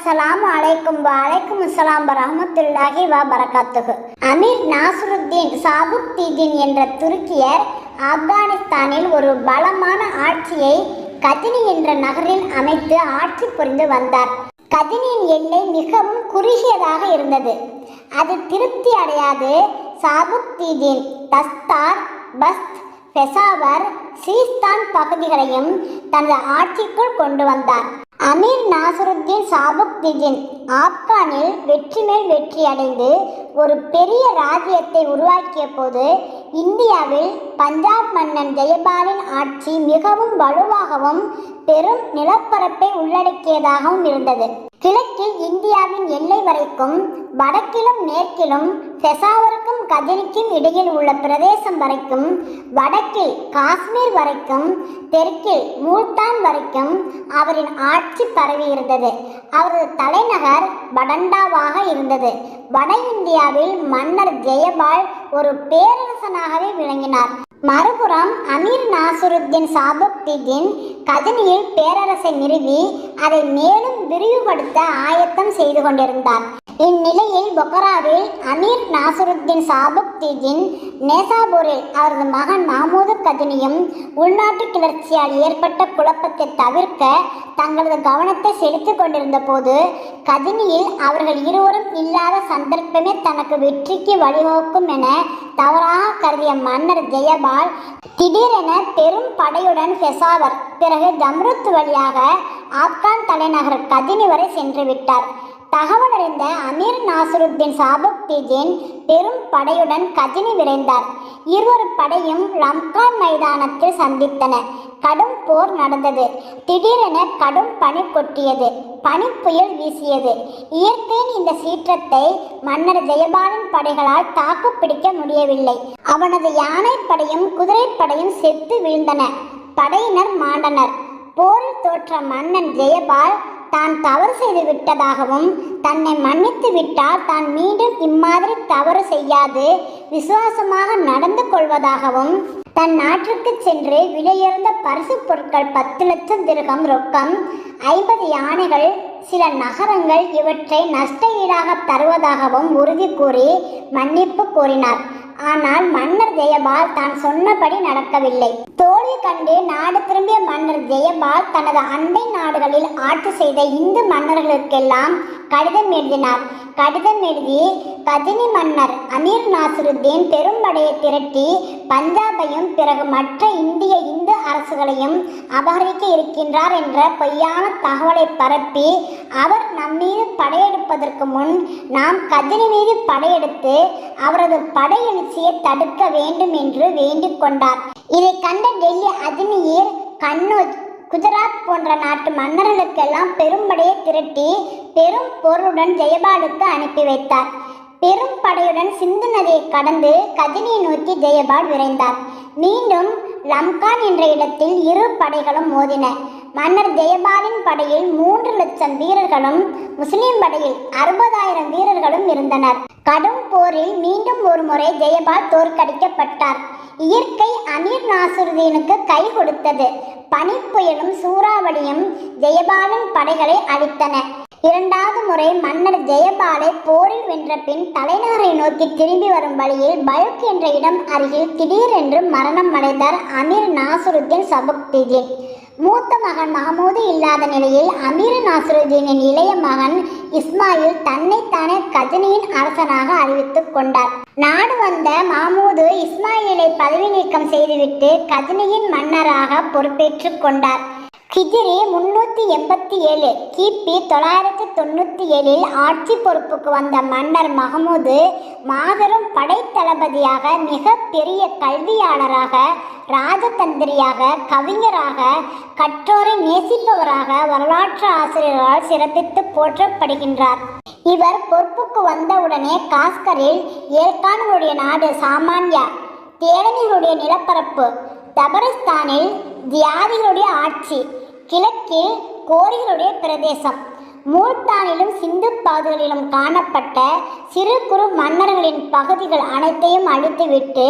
அஸ்ஸலாமு அலைக்கும் வலைக்கும் அஸ்ஸலாம் வரஹ்மத்துல்லாஹி வபரகாத்துஹு. அமீர் நாசருத்தீன் சாபுக்தீன் என்ற துருக்கியர் ஆப்கானிஸ்தானில் ஒரு பலமான ஆட்சியை கஜினி என்ற நகரில் அமைத்து ஆட்சி புரிந்து வந்தார். கஜினியின் எல்லை மிகவும் குறுகியதாக இருந்தது. அது திருப்தி அடையாது சாபுக்தீன் தஸ்தார், பஸ்த், பெசாவர், சீஸ்தான் பகுதிகளையும் தனது ஆட்சிக்குள் கொண்டு வந்தார். அமீர் நாசருத்தீன் சாபுக்தீன் ஆப்கானில் வெற்றி மேல் வெற்றி அடைந்து ஒரு பெரிய ராஜ்யத்தை உருவாக்கிய போது இந்தியாவில் பஞ்சாப் மன்னன் ஜெயபாலின் ஆட்சி மிகவும் வலுவாகவும் பெரும் நிலப்பரப்பை உள்ளடக்கியதாகவும் இருந்தது. கிழக்கில் இந்தியாவின் எல்லை வரைக்கும், வடக்கிலும் மேற்கிலும் பெசாவருக்கும் கஜினிக்கும் இடையில் உள்ள பிரதேசம் வரைக்கும், வடக்கில் காஷ்மீர் வரைக்கும், தெற்கில் மூல்தான் வரைக்கும் அவரின் ஆட்சி பரவி இருந்தது. அவரது தலைநகர் படண்டாவாக இருந்தது. வட இந்தியாவில் மன்னர் ஜெயபால் ஒரு பேரரசனாகவே விளங்கினார். மறுபுறம் அமீர் நாசருத்தீன் சாபுக்தீன் கஜினியில் பேரரசை நிறுவி அதை மேலும் விரிவுபடுத்த ஆயத்தம் செய்து கொண்டிருந்தார். இந்நிலையில் பொகராவில் அமீர் நாசருத்தீன் சாபுக்தீன் நேசாபூரில் அவரது மகன் மஹமூது கஜினியும் உள்நாட்டு கிளர்ச்சியால் ஏற்பட்ட குழப்பத்தை தவிர்க்க தங்களது கவனத்தை செலுத்திக் கொண்டிருந்த போது கஜினியில் அவர்கள் இருவரும் இல்லாத சந்தர்ப்பமே தனக்கு வெற்றிக்கு வழிவகுக்கும் என தவறாக கருதிய மன்னர் ஜெயபால் திடீரென பெரும் படையுடன் பெசாவர், பிறகு ஜம்ருத் வழியாக ஆப்கான் தலைநகர் கஜினி வரை சென்று விட்டார். தகவல் அறிந்த அமீர் நாசருத்தீன் சாபுக்தீன் பெரும் படையுடன் கஜினி விரைந்தார். இருவரு படையும் ரம்கான் மைதானத்தில் சந்தித்தன. கடும் போர் நடந்தது. திடீரென கடும் பனி கொட்டியது. பனிப்புயல் வீசியது. இயற்கையின் இந்த சீற்றத்தை மன்னர் ஜெயபாலின் படைகளால் தாக்கு பிடிக்க முடியவில்லை. அவனது யானைப்படையும் குதிரைப்படையும் செத்து வீழ்ந்தன. படையினர் மாண்டனர். போரில் தோற்ற மன்னன் ஜெயபால் தான் தவறு செய்து விட்டதாகவும் தன்னை மன்னித்து விட்டால் தான் மீண்டும் இம்மாதிரி தவறு செய்யாது விசுவாசமாக நடந்து கொள்வதாகவும் தன் நாட்டிற்கு சென்று விலையுயர்ந்த பரிசு பொருட்கள் 10 லட்சம் திர்ஹம் ரொக்கம், 50 யானைகள், சில நகரங்கள் இவற்றை நஷ்ட ஈடாக தருவதாகவும் உறுதி கூறி மன்னிப்பு கோரினார். ஆனால் மன்னர் ஜெயபால் தான் சொன்னபடி நடக்கவில்லை. தோல்வி கண்டு நாடு திரும்பிய மன்னர் ஜெயபால் தனது அண்டை நாடுகளில் ஆட்சி செய்த இந்து மன்னர்களுக்கெல்லாம் கடிதம் எழுதினார். கடிதம் எழுதி கஜினி மன்னர் அமீர் நாசருத்தீன் பெரும்படையை திரட்டி பஞ்சாபையும் பிறகு மற்ற இந்து அரசுகளையும் அபகரிக்க இருக்கின்றார் என்ற பொய்யான தகவலை பரப்பி அவர் நம்மீது படையெடுப்பதற்கு முன் நாம் கஜினி மீது படையெடுத்து அவரது படையெழுச்சியை தடுக்க வேண்டும் என்று வேண்டிக் கொண்டார். இதை கண்ட டெல்லி, அஜ்மீர், கன்னௌஜ், குஜராத் போன்ற நாட்டு மன்னர்களுக்கெல்லாம் பெரும்படையை திரட்டி பெரும் பொருளுடன் ஜெயபாலுக்கு அனுப்பி வைத்தார். பெரும் படையுடன் சிந்து நதியை கடந்து கஜினியை நோக்கி ஜெயபால் விரைந்தார். மீண்டும் ரம்கான் என்ற இடத்தில் இரு படைகளும் மோதின. மன்னர் ஜெயபாலின் படையில் 3 லட்சம் வீரர்களும் முஸ்லிம் படையில் 60,000 வீரர்களும் இருந்தனர். கடும் போரில் மீண்டும் ஒரு முறை ஜெயபால் தோற்கடிக்கப்பட்டார். இயற்கை அமீர் நாசருத்தீனுக்கு கை கொடுத்தது. பனிப்புயலும் சூறாவளியும் ஜெயபாலின் படைகளை அழித்தன. இரண்டாவது முறை மன்னர் ஜெயபாலை போரில் வென்ற பின் தலைநகரை நோக்கி திரும்பி வரும் வழியில் பல்க் என்ற இடம் அருகில் திடீரென்று மரணம் அடைந்தார் அமீர் நாசருத்தீன் சாபுக்தீன். மூத்த மகன் மஹமூது இல்லாத நிலையில் அமீர் நாசருத்தீனின் இளைய மகன் இஸ்மாயில் தன்னைத்தானே கஜினியின் அரசனாக அறிவித்துக் கொண்டார். நாடு வந்த மஹமூது இஸ்மாயிலை பதவி நீக்கம் செய்துவிட்டு கஜினியின் மன்னராக பொறுப்பேற்றுக் கொண்டார். ஹிஜ்ரி 387 கிபி 997 ஆட்சி பொறுப்புக்கு வந்த மன்னர் மஹமூது மாபெரும் படைத்தளபதியாக, மிக பெரிய கல்வியாளராக, ராஜதந்திரியாக, கவிஞராக, கற்றோரை நேசிப்பவராக வரலாற்று ஆசிரியர்களால் சிறப்பித்து போற்றப்படுகின்றார். இவர் பொறுப்புக்கு வந்தவுடனே காஸ்கரில் ஏல்கான்களுடைய நாடு சாமான்யா, தேடனிகளுடைய நிலப்பரப்பு, தபரிஸ்தானில் தியாதிகளுடைய ஆட்சி, கிழக்கில் கோரிகளுடைய பிரதேசம், மூல்தானிலும் சிந்து பகுதிகளிலும் காணப்பட்ட சிறு குறு மன்னர்களின் பகுதிகள் அனைத்தையும் அழித்துவிட்டு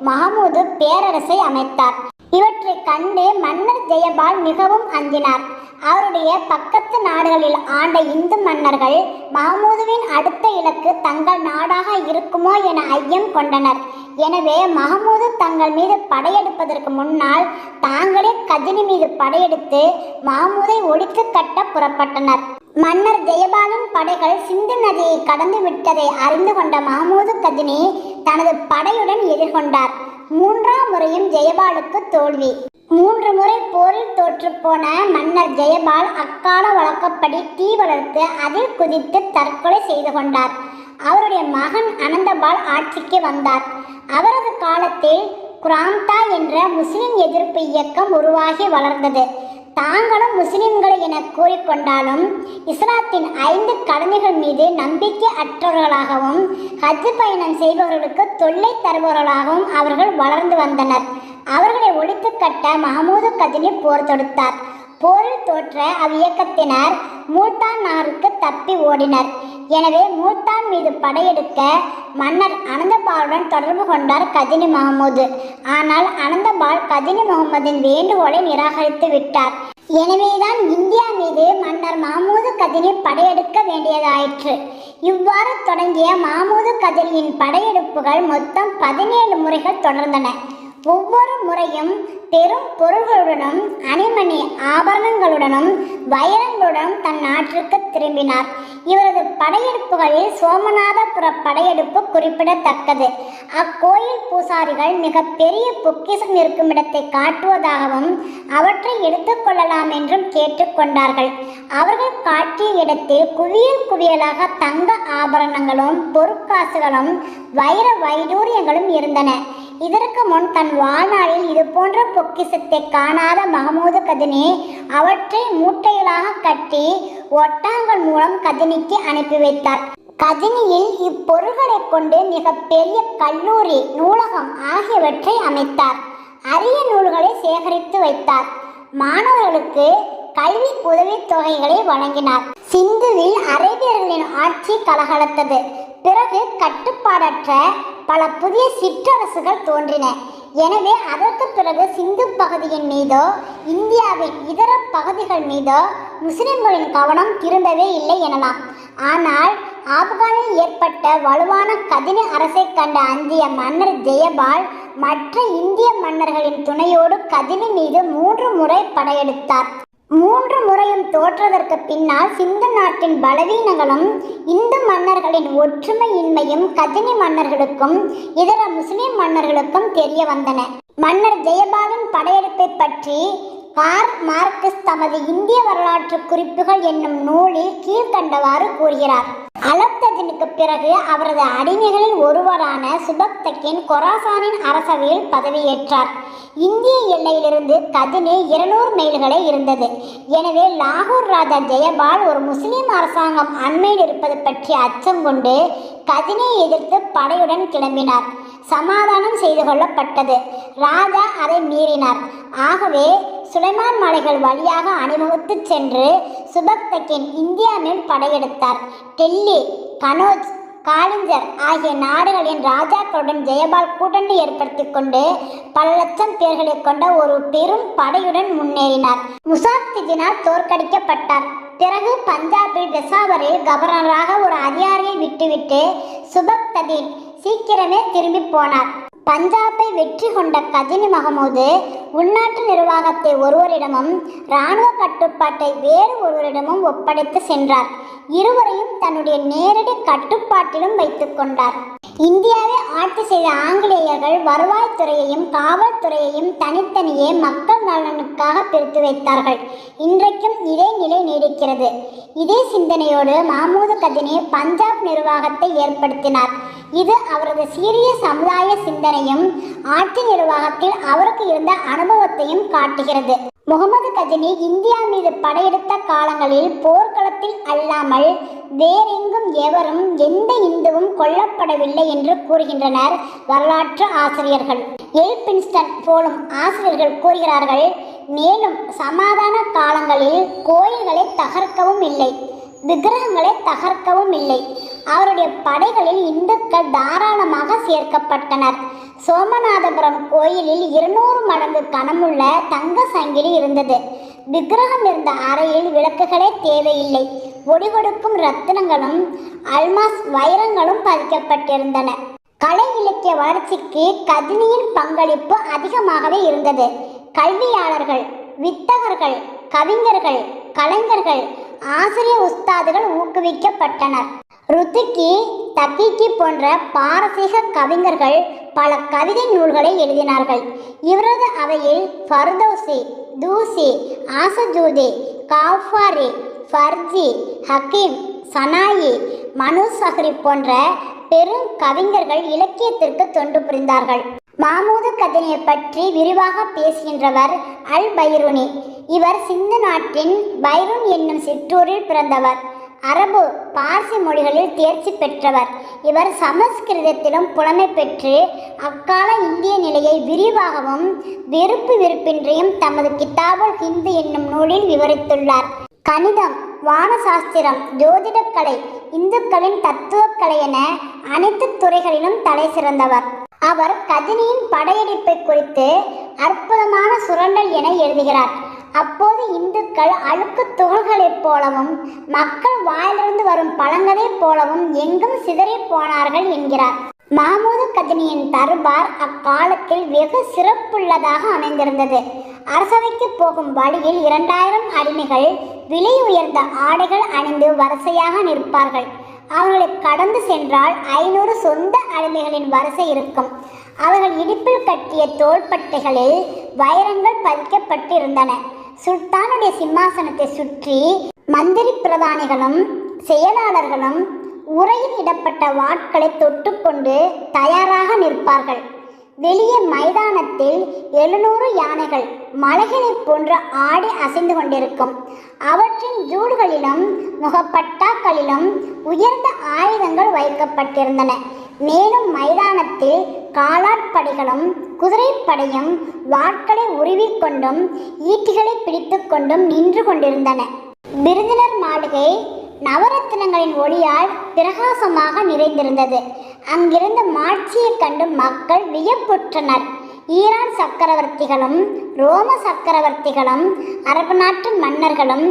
மஹமூது பேரரசை அமைத்தார். இவற்றை கண்டு மன்னர் ஜெயபால் மிகவும் அஞ்சினார். அவருடைய பக்கத்து நாடுகளில் ஆண்ட இந்து மன்னர்கள் மஹமூதுவின் அடுத்த இலக்கு தங்கள் நாடாக இருக்குமோ என ஐயம் கொண்டனர். எனவே மஹமூது தங்கள் மீது படையெடுப்பதற்கு முன்னால் தாங்களே கஜினி மீது படையெடுத்து மஹமூதை ஒழித்து கட்ட புறப்பட்டனர். மன்னர் ஜெயபாலின் படைகள் சிந்து நதியை கடந்து விட்டதை அறிந்து கொண்ட மஹமூது கஜினி தனது படையுடன் எதிர்கொண்டார். 3ஆம் முறையும் ஜெயபாலுக்கு தோல்வி. 3 முறை போரில் தோற்றுப்போன மன்னர் ஜெயபால் அக்கால வழக்கப்படி தீ வளர்த்து அதில் குதித்து தற்கொலை செய்து கொண்டார். அவருடைய மகன் அனந்தபால் ஆட்சிக்கு வந்தார். அவரது காலத்தில் குராம்தா என்ற முஸ்லிம் எதிர்ப்பு இயக்கம் உருவாகி வளர்ந்தது. தாங்களும் முஸ்லிம்கள் என கூறிக்கொண்டாலும் இஸ்லாத்தின் 5 கடமைகள் மீது நம்பிக்கை அற்றவர்களாகவும் ஹஜ் பயணம் செய்பவர்களுக்கு தொல்லை தருபவர்களாகவும் அவர்கள் வளர்ந்து வந்தனர். அவர்களை ஒழித்து கட்ட மஹமூது கஜினி போர் தொடுத்தார். போரில் தோற்ற அவ்வியக்கத்தினர் மூல்தான் நகருக்கு தப்பி ஓடினர். எனவே மூல்தான் மீது படையெடுக்க மன்னர் அனந்தபாலுடன் தொடர்பு கொண்டார் கஜினி மஹமூது. ஆனால் அனந்தபால் கஜினி முகமதின் வேண்டுகோளை நிராகரித்து விட்டார். எனவேதான் இந்தியா மீது மன்னர் மஹமூது கஜினி படையெடுக்க வேண்டியதாயிற்று. இவ்வாறு தொடங்கிய மஹமூது கஜினியின் படையெடுப்புகள் மொத்தம் 17 முறைகள் தொடர்ந்தன. ஒவ்வொரு முறையும் பெரும் பொருள்களுடனும் அணிமணி ஆபரணங்களுடனும் வைரங்களுடனும் தன் நாட்டிற்கு திரும்பினார். இவரது படையெடுப்புகளில் சோமநாதபுர படையெடுப்பு குறிப்பிடத்தக்கது. அக்கோயில் பூசாரிகள் மிக பெரிய பொக்கிஷம் இருக்கும் இடத்தை காட்டுவதாகவும் அவற்றை எடுத்துக்கொள்ளலாம் என்றும் கேட்டுக்கொண்டார்கள். அவர்கள் காட்டிய இடத்தில் குவியல் குவியலாக தங்க ஆபரணங்களும் பொற்காசுகளும் வைர வைடூரியங்களும் இருந்தன. இதற்கு முன் தன் வாழ்நாளில் இது போன்ற பொக்கிஷத்தை காணாத மஹமூது கஜினி அவற்றை மூட்டைகளாக கட்டி ஒட்டகங்கள் மூலம் கஜினிக்கு அனுப்பி வைத்தார். கஜினியில் இப்பொருள்களை கொண்டு மிக பெரிய கல்லூரி, நூலகம் ஆகியவற்றை அமைத்தார். அரிய நூல்களை சேகரித்து வைத்தார். மாணவர்களுக்கு கல்வி உதவித் தொகைகளை வழங்கினார். சிந்துவில் அரேபியர்களின் ஆட்சி கலகலத்தது. பிறகு கட்டுப்பாடற்ற பல புதிய சிற்றரசுகள் தோன்றின. எனவே அதற்கு பிறகு சிந்து பகுதியின் மீதோ இந்தியாவின் இதர பகுதிகள் மீதோ முஸ்லிம்களின் கவனம் திரும்பவே இல்லை எனலாம். ஆனால் ஆப்கானில் ஏற்பட்ட வலுவான கஜினி அரசை கண்ட அந்திய மன்னர் ஜெயபால் மற்ற இந்திய மன்னர்களின் துணையோடு கஜினி மீது 3 முறை படையெடுத்தார். 3 முறையும் தோற்றதற்கு பின்னால் சிந்து நாட்டின் பலவீனங்களும் இந்து மன்னர்களின் ஒற்றுமையின்மையும் கஜினி மன்னர்களுக்கும் இதர முஸ்லிம் மன்னர்களுக்கும் தெரிய வந்தன. மன்னர் ஜெயபாலின் படையெடுப்பை பற்றி கார்ல் மார்க்ஸ் தமது இந்திய வரலாற்று குறிப்புகள் என்னும் நூலில் கீழ்கண்டவாறு கூறுகிறார். அலப்தஜனுக்கு பிறகு அவரது அடிமைகளில் ஒருவரான சுபக்தகின் கொராசானின் அரசவையில் பதவியேற்றார். இந்திய எல்லையிலிருந்து கஜினி 200 மைல்களே இருந்தது. எனவே லாகூர் ராஜா ஜெயபால் ஒரு முஸ்லிம் அரசாங்கம் அண்மையில் இருப்பது பற்றி அச்சம் கொண்டு கஜினியை எதிர்த்து படையுடன் கிளம்பினார். சமாதானம் செய்து கொள்ளப்பட்டது. ராஜா அதை மீறினார். ஆகவே சுலைமான் மலைகள் வழியாக அணிவகுத்து சென்று சுபக்தகின் இந்தியா மேல் படையெடுத்தார். டெல்லி, கனோஜ், காலிஞ்சர் ஆகிய நாடுகளின் ராஜாக்களுடன் ஜெயபால் கூட்டணி ஏற்படுத்தி கொண்டு பல லட்சம் பேர்களை கொண்ட ஒரு பெரும் படையுடன் முன்னேறினார். முசாத்திஜினால் தோற்கடிக்கப்பட்டார். பிறகு பஞ்சாபில் பெசாவரில் கவர்னராக ஒரு அதிகாரியை விட்டுவிட்டு சுபக்தகின் சீக்கிரமே திரும்பி போனார். பஞ்சாபை வெற்றி கொண்ட கஜினி மஹமூது உள்நாட்டு நிர்வாகத்தை ஒருவரிடமும் இராணுவ கட்டுப்பாட்டை வேறு ஒருவரிடமும் ஒப்படைத்து சென்றார். இருவரையும் தன்னுடைய நேரடி கட்டுப்பாட்டிலும் வைத்து கொண்டார். இந்தியாவை ஆட்சி செய்த ஆங்கிலேயர்கள் வருவாய்த்துறையையும் காவல்துறையையும் தனித்தனியே மக்கள் நலனுக்காக பிரித்து வைத்தார்கள். இன்றைக்கும் இதே நிலை நீடிக்கிறது. இதே சிந்தனையோடு மஹமூது கஜினி பஞ்சாப் நிர்வாகத்தை ஏற்படுத்தினார். இது அவரது சீரிய சமுதாய சிந்தனையும் ஆட்சி நிர்வாகத்தில் அவருக்கு இருந்த அனுபவத்தையும் காட்டுகிறது. முகமது கஜினி இந்தியா மீது படையெடுத்த காலங்களில் போர்க்களத்தில் அல்லாமல் வேறெங்கும் எவரும் எந்த இந்துவும் கொல்லப்படவில்லை என்று கூறுகின்றனர் வரலாற்று ஆசிரியர்கள். எல்பின்ஸ்டன் போலும் ஆசிரியர்கள் கூறுகிறார்கள். மேலும் சமாதான காலங்களில் கோயில்களை தகர்க்கவும் இல்லை, விக்கிரகங்களை தகர்க்கவும் இல்லை. அவருடைய படைகளில் இந்துக்கள் தாராளமாக சேர்க்கப்பட்டனர். சோமநாதபுரம் கோயிலில் 200 மடங்கு கனமுள்ள தங்க சங்கிலி இருந்தது. விக்கிரகம் இருந்த அறையில் விளக்குகளே தேவையில்லை. ஒளி கொடுக்கும் ரத்தினங்களும் அல்மாஸ் வைரங்களும் பதிக்கப்பட்டிருந்தன. கலை இலக்கிய வளர்ச்சிக்கு கஜினியின் பங்களிப்பு அதிகமாகவே இருந்தது. கல்வியாளர்கள், வித்தகர்கள், கவிஞர்கள், கலைஞர்கள், ஆசிரிய உஸ்தாதுகள் ஊக்குவிக்கப்பட்டனர். ருத்துக்கி, தக்கீக்கி போன்ற பாரசீக கவிஞர்கள் பல கவிதை நூல்களை எழுதினார்கள். இவரது அவையில் ஃபர்தௌசி, தூசி, ஆசஜூதி, காஃபாரி, ஃபர்ஜி, ஹக்கீம், சனாயி, மனுசஹரி போன்ற பெரும் கவிஞர்கள் இலக்கியத்திற்கு தொண்டு புரிந்தார்கள். மாமூது கஜினியை பற்றி விரிவாக பேசுகின்றவர் அல் பைருனி. இவர் சிந்து நாட்டின் பைருன் என்னும் சிற்றூரில் பிறந்தவர். அரபு, பார்சி மொழிகளில் தேர்ச்சி பெற்றவர். இவர் சமஸ்கிருதத்திலும் புலமை பெற்று அக்கால இந்திய நிலையை விரிவாகவும் வெறுப்பு வெறுப்பின்றியும் தமது கிதாபுல் ஹிந்து என்னும் நூலில் விவரித்துள்ளார். கணிதம், வானசாஸ்திரம், ஜோதிடக்கலை, இந்துக்களின் தத்துவக்கலை என அனைத்து துறைகளிலும் தலை சிறந்தவர். அவர் கஜினியின் படையெடுப்பை குறித்து அற்புதமான சுரண்டல் என எழுதுகிறார். அப்போது இந்துக்கள் அழுக்கு துகள்களைப் போலவும் மக்கள் வாயிலிருந்து வரும் பழங்களைப் போலவும் எங்கும் சிதறி போனார்கள் என்கிறார். மாமூது கஜினியின் தர்பார் அக்காலத்தில் வெகு சிறப்புள்ளதாக அமைந்திருந்தது. அரசவைக்கு போகும் வழியில் 2000 அடிமைகள் விலை உயர்ந்த ஆடைகள் அணிந்து வரிசையாக நிற்பார்கள். அவர்களை கடந்து சென்றால் 500 சொந்த அடிமைகளின் வரிசை இருக்கும். அவர்கள் இடுப்பில் கட்டிய தோள்பட்டைகளில் வைரங்கள் பதிக்கப்பட்டிருந்தன. சுல்தானுடைய சிம்மாசனத்தை சுற்றி மந்திரி பிரதானிகளும் செயலாளர்களும் உரையில் இடப்பட்ட வாட்களை தொட்டுக்கொண்டு தயாராக நிற்பார்கள். வெளியே மைதானத்தில் 700 யானைகள் மலைகளை போன்ற ஆடி அசைந்து கொண்டிருக்கும். அவற்றின் ஜூடுகளிலும் முகப்பட்டாக்களிலும் உயர்ந்த ஆயுதங்கள் வைக்கப்பட்டிருந்தன. மேலும் மைதானத்தில் காலாட்படைகளும் குதிரைப்படையும் வாட்களை உருவிக்கொண்டும் ஈட்டிகளை பிடித்து கொண்டும் நின்று கொண்டிருந்தன. விருந்தினர் மாளிகை நவரத்தினங்களின் ஒளியால் பிரகாசமாக நிறைந்திருந்தது. அங்கிருந்த மாட்சியை கண்டு மக்கள் வியப்புற்றனர். ஈரான் சக்கரவர்த்திகளும் ரோம சக்கரவர்த்திகளும் அரபு நாட்டு மன்னர்களும்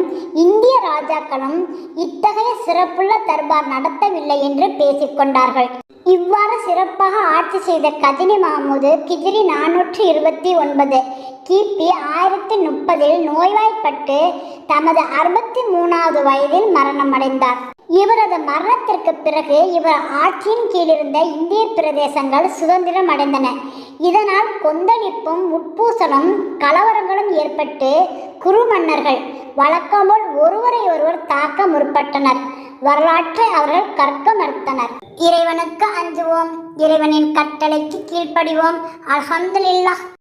இந்திய ராஜாக்களும் இத்தகைய சிறப்புள்ள தர்பார் நடத்தவில்லை என்று பேசிக்கொண்டார்கள். இவ்வாறு சிறப்பாக ஆட்சி செய்த கஜினி மாமூது கிஜ்ரி 429 கிபி 1030 நோய்வாய்ப்பட்டு தமது 63வது வயதில் மரணமடைந்தார். இவரது மரணத்திற்கு பிறகு இவர் ஆட்சியின் கீழிருந்த இந்திய பிரதேசங்கள் சுதந்திரம் அடைந்தன. இதனால் கொந்தளிப்பும் உட்பூசலும் கலவரங்களும் ஏற்பட்டு குரு மன்னர்கள் வழக்கம்போல் ஒருவரை ஒருவர் தாக்க முற்பட்டனர். வரலாற்றை அவர்கள் கற்க மறுத்தனர். இறைவனுக்கு அஞ்சுவோம், இறைவனின் கட்டளைக்கு கீழ்ப்படிவோம். அல்ஹம்துலில்லாஹ்.